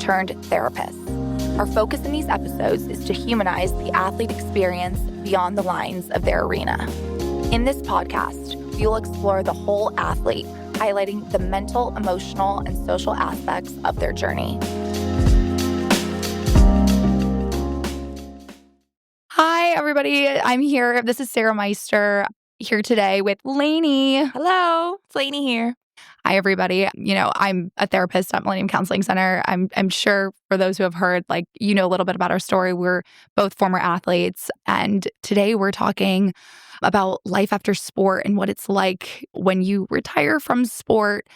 turned therapists. Our focus in these episodes is to humanize the athlete experience beyond the lines of their arena. In this podcast, we will explore the whole athlete, highlighting the mental, emotional, and social aspects of their journey. Hi, everybody. I'm here. This is Sarah Meister here today with Laney. Hello, it's Laney here. Hi, everybody. I'm a therapist at Millennium Counseling Center. I'm sure for those who have heard, a little bit about our story, we're both former athletes. And today we're talking about life after sport and what it's like when you retire from sport.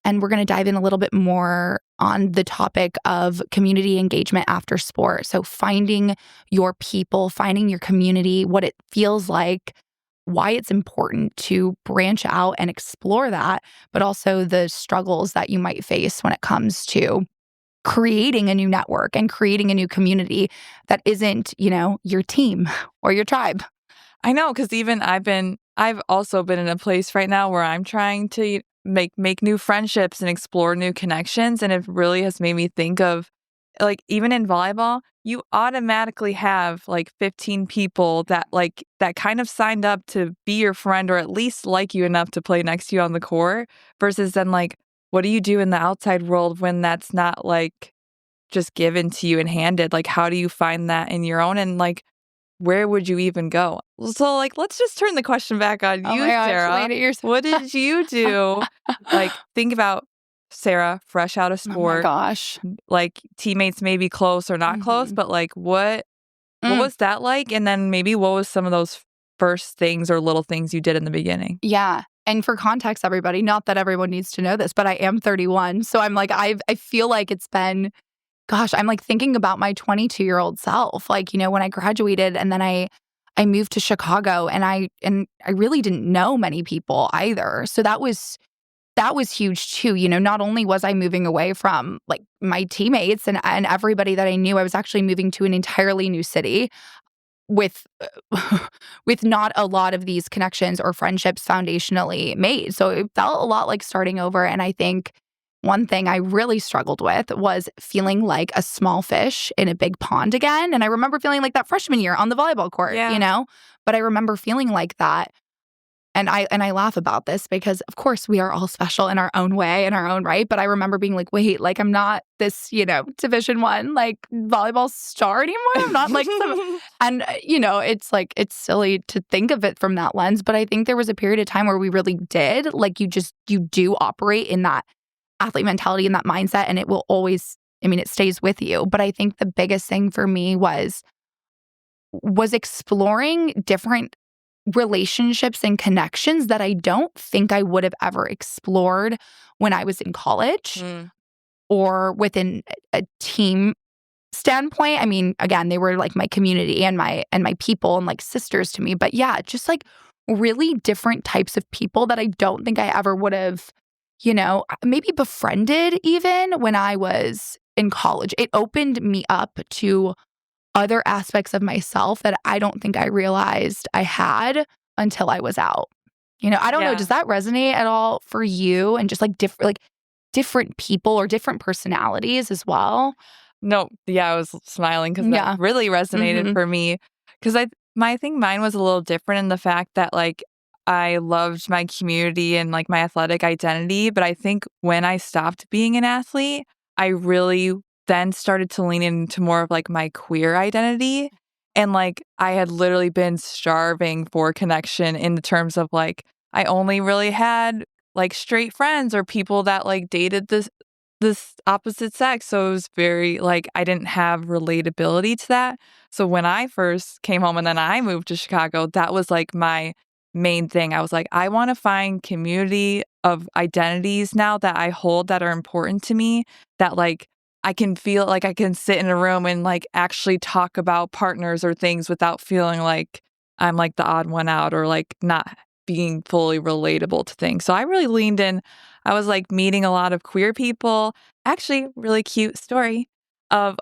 And we're going to dive in a little bit more on the topic of community engagement after sport. So finding your people, finding your community, what it feels like, why it's important to branch out and explore that, but also the struggles that you might face when it comes to creating a new network and creating a new community that isn't, your team or your tribe. I know, because even I've also been in a place right now where I'm trying to make new friendships and explore new connections. And it really has made me think of, even in volleyball, you automatically have 15 people that kind of signed up to be your friend or at least like you enough to play next to you on the court, versus then what do you do in the outside world when that's not just given to you and handed? How do you find that in your own, and where would you even go? So let's just turn the question back on you, Sarah. What did you do? Think about Sarah, fresh out of sport. Oh my gosh. Teammates may be close or not close, but what was that like? And then maybe what was some of those first things or little things you did in the beginning? Yeah. And for context, everybody, not that everyone needs to know this, but I am 31. So I'm I feel like it's been, gosh, I'm thinking about my 22-year-old self. When I graduated and then I moved to Chicago and I really didn't know many people either. So that was huge too. Not only was I moving away from my teammates and everybody that I knew, I was actually moving to an entirely new city with not a lot of these connections or friendships foundationally made. So it felt a lot like starting over. And I think one thing I really struggled with was feeling like a small fish in a big pond again. And I remember feeling like that freshman year on the volleyball court, But I remember feeling like that. And I laugh about this because, of course, we are all special in our own way, in our own right. But I remember being wait, I'm not this, Division I, volleyball star anymore. I'm not and, it's silly to think of it from that lens. But I think there was a period of time where we really did. You do operate in that athlete mentality and that mindset. And it will always, it stays with you. But I think the biggest thing for me was exploring different relationships and connections that I don't think I would have ever explored when I was in college or within a team standpoint. Again, they were my community and my people and sisters to me. But yeah, just really different types of people that I don't think I ever would have, maybe befriended even when I was in college. It opened me up to other aspects of myself that I don't think I realized I had until I was out. I don't know. Does that resonate at all for you? And just different people or different personalities as well? No, I was smiling because that really resonated for me. Because I think mine was a little different in the fact that I loved my community and my athletic identity. But I think when I stopped being an athlete, I really then started to lean into more of my queer identity. And I had literally been starving for connection in the terms of I only really had straight friends or people that dated this opposite sex. So it was very I didn't have relatability to that. So when I first came home and then I moved to Chicago, that was my main thing. I was I want to find community of identities now that I hold that are important to me, that I can feel I can sit in a room and actually talk about partners or things without feeling I'm the odd one out or not being fully relatable to things. So I really leaned in. I was meeting a lot of queer people. Actually, really cute story of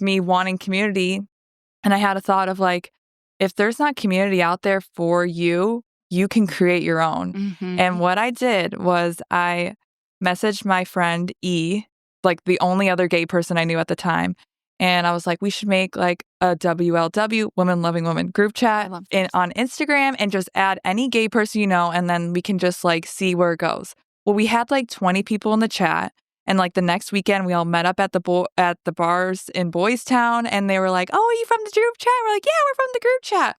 me wanting community. And I had a thought of if there's not community out there for you, you can create your own. And what I did was I messaged my friend E like the only other gay person I knew at the time. And I was like, we should make like a WLW, Women Loving Women group chat on Instagram and just add any gay person you know, and then we can just like see where it goes. Well, we had like 20 people in the chat. And like the next weekend, we all met up at the bars in Boys Town, and they were like, "Oh, are you from the group chat?" We're like, "Yeah, we're from the group chat."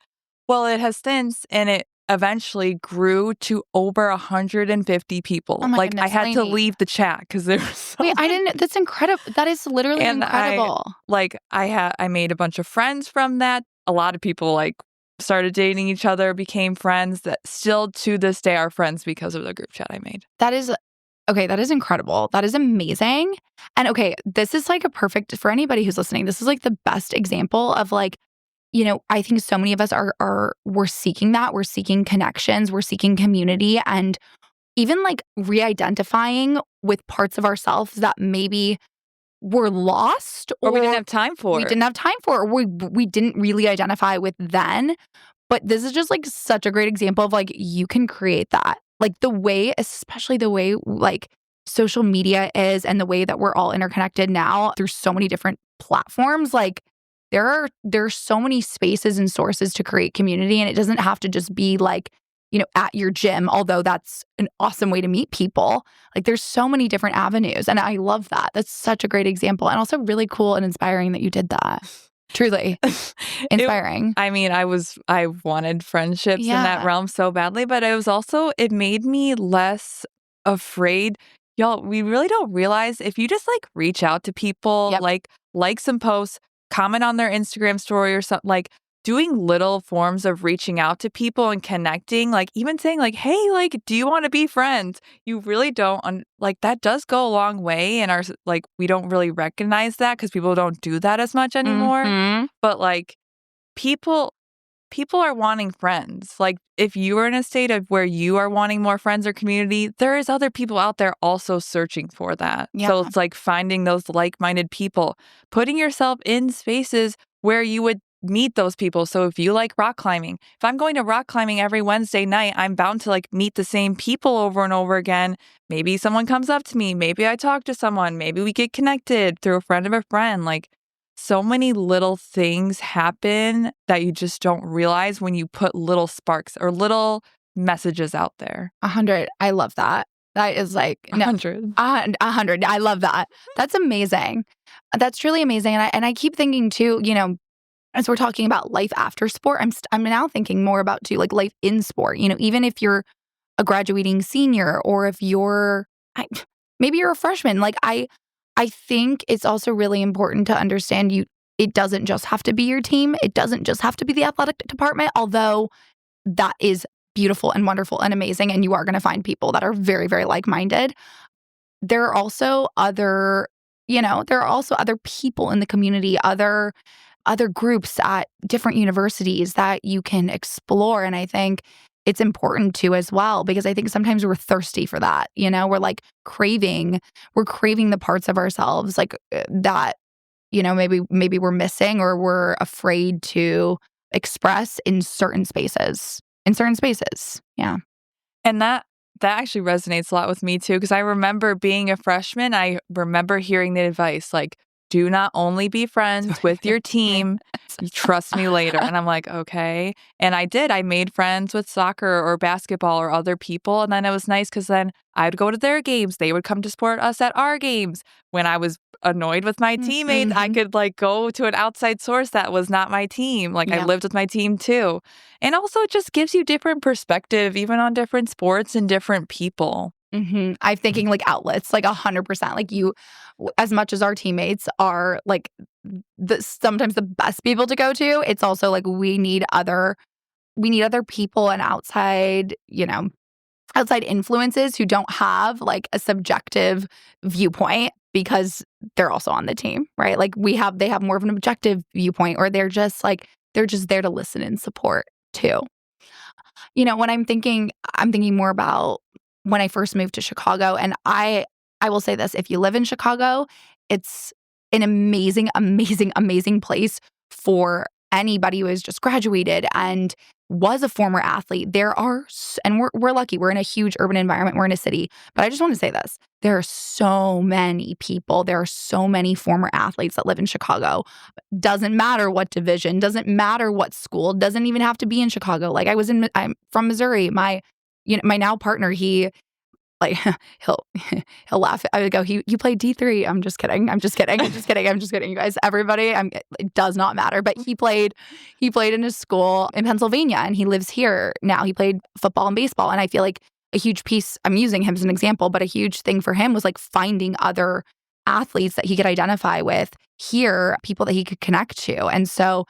Well, it has since, and it eventually grew to over 150 people. Oh my like goodness, I had to Laney. leave the chat because there was so Wait, I many. didn't. That's incredible. That is literally And incredible. I made a bunch of friends from that. A lot of people like started dating each other, became friends that still to this day are friends because of the group chat I made. That is okay. That is incredible. That is amazing. And okay, this is like a perfect for anybody who's listening. This is like the best example of like, you know, I think so many of us we're seeking that. We're seeking connections. We're seeking community, and even like re-identifying with parts of ourselves that maybe were lost or we didn't have time for. We didn't have time for, or we didn't really identify with then. But this is just like such a great example of like you can create that. Like the way, especially the way like social media is and the way that we're all interconnected now through so many different platforms, like there's so many spaces and sources to create community, and it doesn't have to just be like, you know, at your gym, although that's an awesome way to meet people. Like there's so many different avenues, and I love that. That's such a great example, and also really cool and inspiring that you did that. Truly inspiring. I wanted friendships in that realm so badly, but it made me less afraid. Y'all, we really don't realize if you just like reach out to people, like some posts, comment on their Instagram story or something, like doing little forms of reaching out to people and connecting, like even saying like, hey, like, do you want to be friends? You really don't like that does go a long way. And we don't really recognize that because people don't do that as much anymore. Mm-hmm. But like people are wanting friends. Like if you are in a state of where you are wanting more friends or community, there is other people out there also searching for that. Yeah. So it's like finding those like-minded people, putting yourself in spaces where you would meet those people. So if you like rock climbing, if I'm going to rock climbing every Wednesday night, I'm bound to like meet the same people over and over again. Maybe someone comes up to me. Maybe I talk to someone. Maybe we get connected through a friend of a friend. Like so many little things happen that you just don't realize when you put little sparks or little messages out there. 100. I love that. That is like 100. 100. I love that. That's amazing. That's truly amazing. And I keep thinking too, you know, as we're talking about life after sport, I'm now thinking more about too like life in sport. You know, even if you're a graduating senior or if maybe you're a freshman, like I think it's also really important to understand it doesn't just have to be your team. It doesn't just have to be the athletic department, although that is beautiful and wonderful and amazing. And you are going to find people that are very, very like-minded. There are also other people in the community, other groups at different universities that you can explore. And I think it's important to as well, because I think sometimes we're thirsty for that. You know, we're craving the parts of ourselves like that, you know, maybe we're missing or we're afraid to express in certain spaces. Yeah. And that actually resonates a lot with me too, because I remember being a freshman, I remember hearing the advice like, do not only be friends with your team, trust me later. And I'm like, okay. And I did. I made friends with soccer or basketball or other people. And then it was nice because then I'd go to their games. They would come to support us at our games. When I was annoyed with my teammates, I could like go to an outside source that was not my team. Like I lived with my team too. And also it just gives you different perspective, even on different sports and different people. Mm-hmm. I'm thinking like outlets, like 100%. Like you, as much as our teammates are like sometimes the best people to go to, it's also like we need other people and outside influences who don't have like a subjective viewpoint because they're also on the team, right? Like they have more of an objective viewpoint, or they're just there to listen and support too. You know, when I'm thinking more about when I first moved to Chicago, and I will say this, if you live in Chicago, it's an amazing, amazing, amazing place for anybody who has just graduated and was a former athlete, and we're lucky. We're in a huge urban environment. We're in a city. But I just want to say this. There are so many people. There are so many former athletes that live in Chicago. Doesn't matter what division, doesn't matter what school, doesn't even have to be in Chicago. Like I'm from Missouri. My now partner, he like he'll he'll laugh. I would go, you played D3. I'm just kidding. I'm just kidding. I'm just kidding. I'm just kidding. You guys, everybody, it does not matter. But he played in a school in Pennsylvania, and he lives here now. He played football and baseball. And I feel like a huge piece, I'm using him as an example, but a huge thing for him was like finding other athletes that he could identify with here, people that he could connect to. And so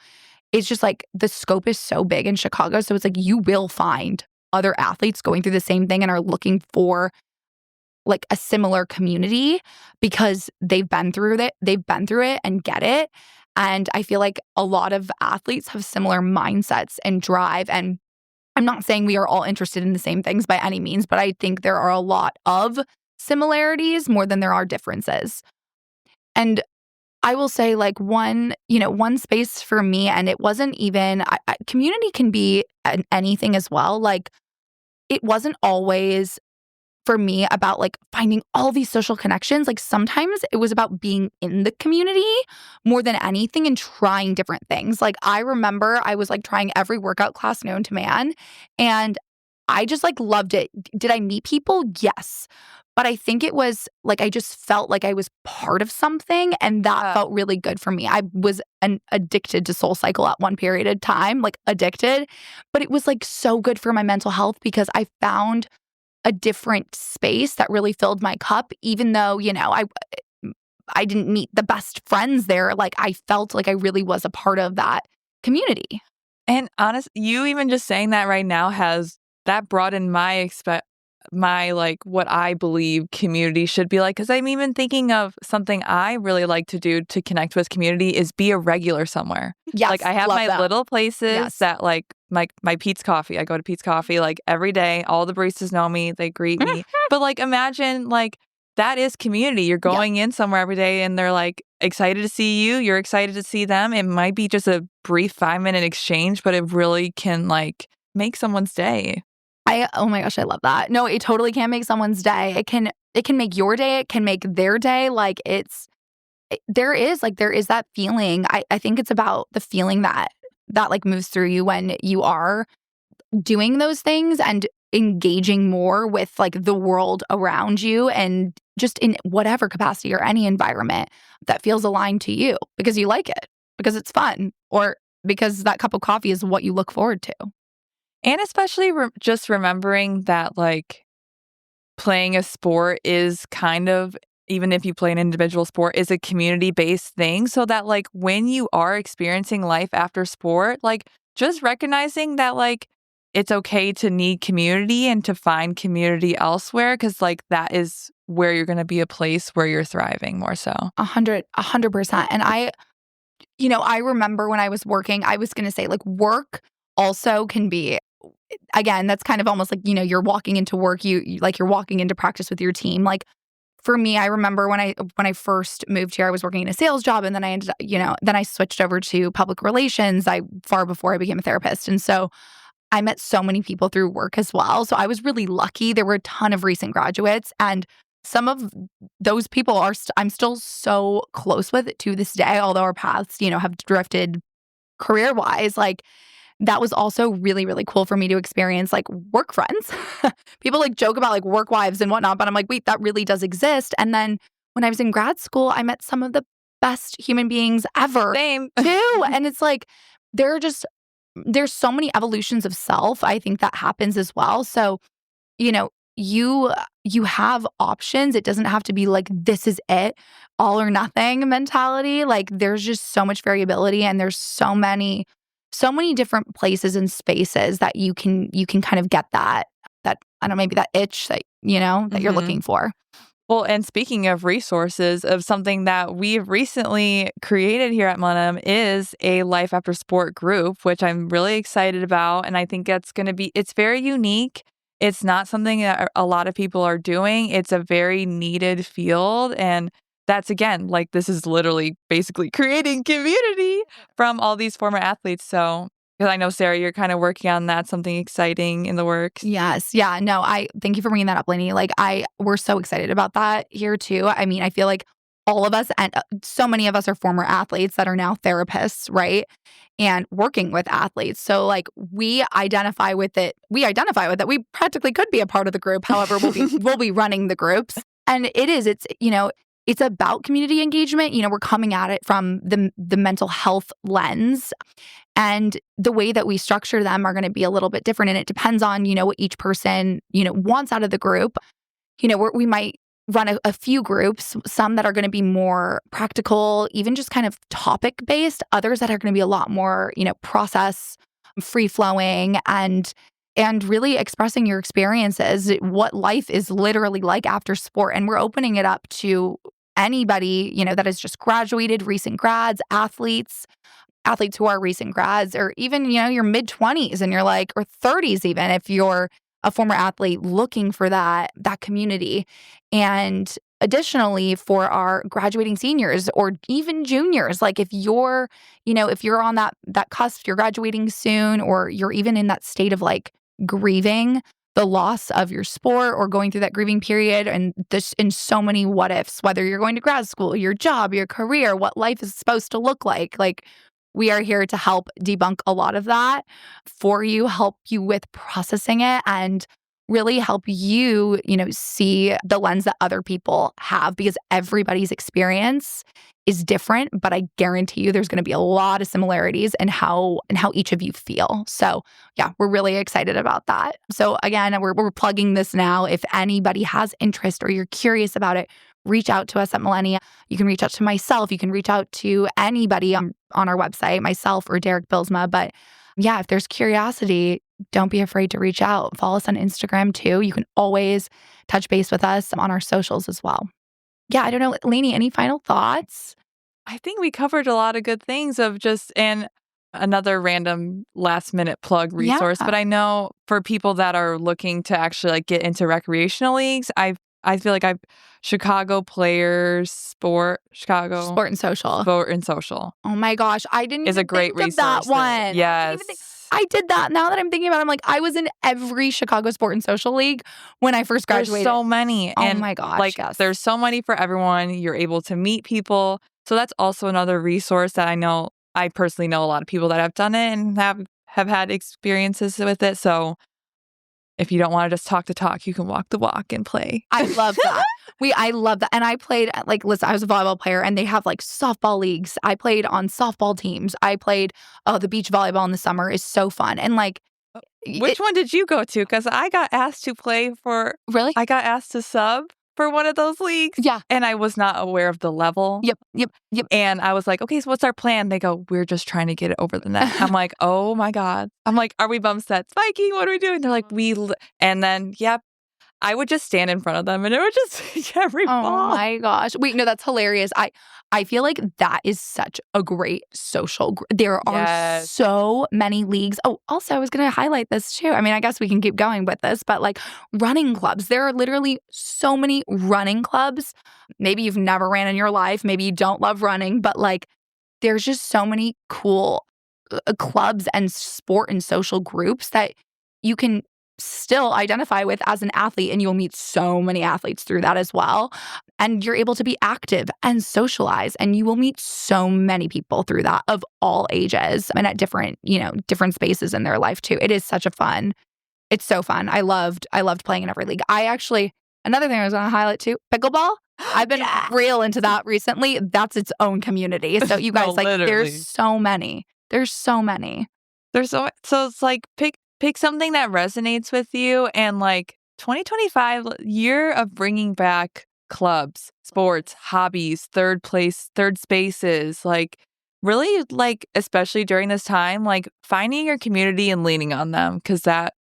it's just like the scope is so big in Chicago. So it's like you will find other athletes going through the same thing and are looking for like a similar community because they've been through it and get it. And I feel like a lot of athletes have similar mindsets and drive. And I'm not saying we are all interested in the same things by any means, but I think there are a lot of similarities more than there are differences. And I will say like one space for me, and it wasn't even, community can be anything as well. Like it wasn't always for me about like finding all these social connections. Like sometimes it was about being in the community more than anything and trying different things. Like I remember I was like trying every workout class known to man, and I just like loved it. Did I meet people? Yes. But I think it was like I just felt like I was part of something, and that felt really good for me. I was addicted to SoulCycle at one period of time, like addicted. But it was like so good for my mental health because I found a different space that really filled my cup, even though, I didn't meet the best friends there. Like I felt like I really was a part of that community. And you even just saying that right now has that broadened my like what I believe community should be like. Because I'm even thinking of something I really like to do to connect with community is be a regular somewhere. Yes, like I have my little places that like my Pete's Coffee. I go to Pete's Coffee like every day. All the baristas know me. They greet me. But like imagine like that is community. You're going in somewhere every day and they're like excited to see you. You're excited to see them. It might be just a brief 5-minute exchange, but it really can like make someone's day. Oh my gosh, I love that. No, it totally can make someone's day. It can make your day. It can make their day. Like there is that feeling. I think it's about the feeling that like moves through you when you are doing those things and engaging more with like the world around you and just in whatever capacity or any environment that feels aligned to you because you like it, because it's fun, or because that cup of coffee is what you look forward to. And especially just remembering that like playing a sport is kind of, even if you play an individual sport, is a community-based thing. So that like when you are experiencing life after sport, like just recognizing that like it's okay to need community and to find community elsewhere, because like that is where you're going to be a place where you're thriving more so. 100%. And I remember when I was working, I was going to say like work also can be, again, that's kind of almost like, you're walking into work, you like you're walking into practice with your team. Like for me, I remember when I first moved here, I was working in a sales job, and then I ended up, then I switched over to public relations far before I became a therapist. And so I met so many people through work as well. So I was really lucky. There were a ton of recent graduates, and some of those people I'm still so close with to this day, although our paths, have drifted career-wise. Like that was also really, really cool for me to experience, like work friends. People like joke about like work wives and whatnot, but I'm like, wait, that really does exist. And then when I was in grad school, I met some of the best human beings ever. Same. Too. And it's like, there's so many evolutions of self. I think that happens as well. So, you have options. It doesn't have to be like, this is it, all or nothing mentality. Like there's just so much variability, and there's so many different places and spaces that you can kind of get that I don't know, maybe that itch that, that you're looking for. Well, and speaking of resources, of something that we've recently created here at Millennium is a Life After Sport group, which I'm really excited about. And I think it's very unique. It's not something that a lot of people are doing. It's a very needed field. And that's again, like this is literally basically creating community from all these former athletes. So, because I know, Sarah, you're kind of working on that, something exciting in the works. Yes. Yeah. No, I thank you for bringing that up, Laney. Like we're so excited about that here too. I mean, I feel like all of us and so many of us are former athletes that are now therapists, right? And working with athletes. So like we identify with it. We practically could be a part of the group. However, we'll be running the groups. And it's about community engagement. We're coming at it from the mental health lens. And the way that we structure them are going to be a little bit different. And it depends on, what each person, wants out of the group. We might run a few groups, some that are going to be more practical, even just kind of topic based, others that are going to be a lot more, process free flowing and really expressing your experiences, what life is literally like after sport. And we're opening it up to anybody, that has just graduated, recent grads, athletes who are recent grads, or even, your mid-20s and you're like, or 30s even, if you're a former athlete looking for that community. And additionally, for our graduating seniors or even juniors, like if you're on that cusp, you're graduating soon, or you're even in that state of like grieving the loss of your sport or going through that grieving period, and this in so many what ifs, whether you're going to grad school, your job, your career, what life is supposed to look like we are here to help debunk a lot of that for you, help you with processing it, and really help you, see the lens that other people have, because everybody's experience is different, but I guarantee you there's going to be a lot of similarities in how each of you feel. So yeah, we're really excited about that. So again, we're plugging this now. If anybody has interest or you're curious about it, reach out to us at Millennium. You can reach out to myself. You can reach out to anybody on our website, myself or Derek Bilsma. But yeah, if there's curiosity, don't be afraid to reach out. Follow us on Instagram too. You can always touch base with us on our socials as well. Yeah, I don't know. Laney, any final thoughts? I think we covered a lot of good things and another random last minute plug resource. Yeah. But I know for people that are looking to actually like get into recreational leagues, I feel like Chicago Players Sport and Social. Oh my gosh, I didn't is even a great think resource. Of that one. Yes. I did that. Now that I'm thinking about it, I'm like, I was in every Chicago Sport and Social League when I first graduated. There's so many. Oh my gosh, yes. There's so many for everyone. You're able to meet people. So that's also another resource that I personally know a lot of people that have done it and have had experiences with it. So if you don't want to just talk the talk, you can walk the walk and play. I love that. I love that. And I played, listen, I was a volleyball player and they have softball leagues. I played on softball teams. I played, the beach volleyball in the summer is so fun. And which one did you go to? Because I got asked to play for, really? I got asked to sub for one of those leagues. Yeah. And I was not aware of the level. Yep. And I was like, okay, so what's our plan? They go, we're just trying to get it over the net. I'm like, oh my God. I'm like, are we bum set spiking? What are we doing? They're like, and then, yep. I would just stand in front of them and it would just every ball. Oh my gosh. Wait, no, that's hilarious. I feel like that is such a great social there are so many leagues. Oh, also, I was going to highlight this too. I mean, I guess we can keep going with this, but running clubs. There are literally so many running clubs. Maybe you've never ran in your life. Maybe you don't love running, but there's just so many cool clubs and sport and social groups that you can still identify with as an athlete, and you'll meet so many athletes through that as well. And you're able to be active and socialize, and you will meet so many people through that of all ages and at different spaces in their life too. It is such a fun. It's so fun. I loved playing in every league. Another thing I was going to highlight too, pickleball. I've been real into that recently. That's its own community. So you guys, there's so many. So it's pick something that resonates with you, and 2025 year of bringing back clubs, sports, hobbies, third spaces, really especially during this time, finding your community and leaning on them, because that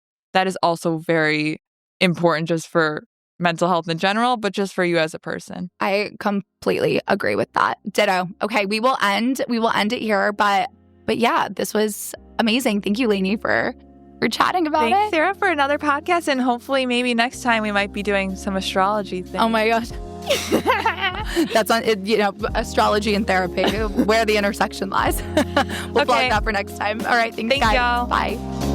is also very important just for mental health in general, but just for you as a person. I completely agree with that. Ditto. Okay, we will end it here, but yeah, this was amazing. Thank you, Laney, for chatting about Thanks, Sarah, for another podcast, and hopefully maybe next time we might be doing some astrology things. Oh my gosh. That's on it, astrology and therapy, where the intersection lies. We'll plug that for next time. All right. Thanks, guys. Y'all. Bye.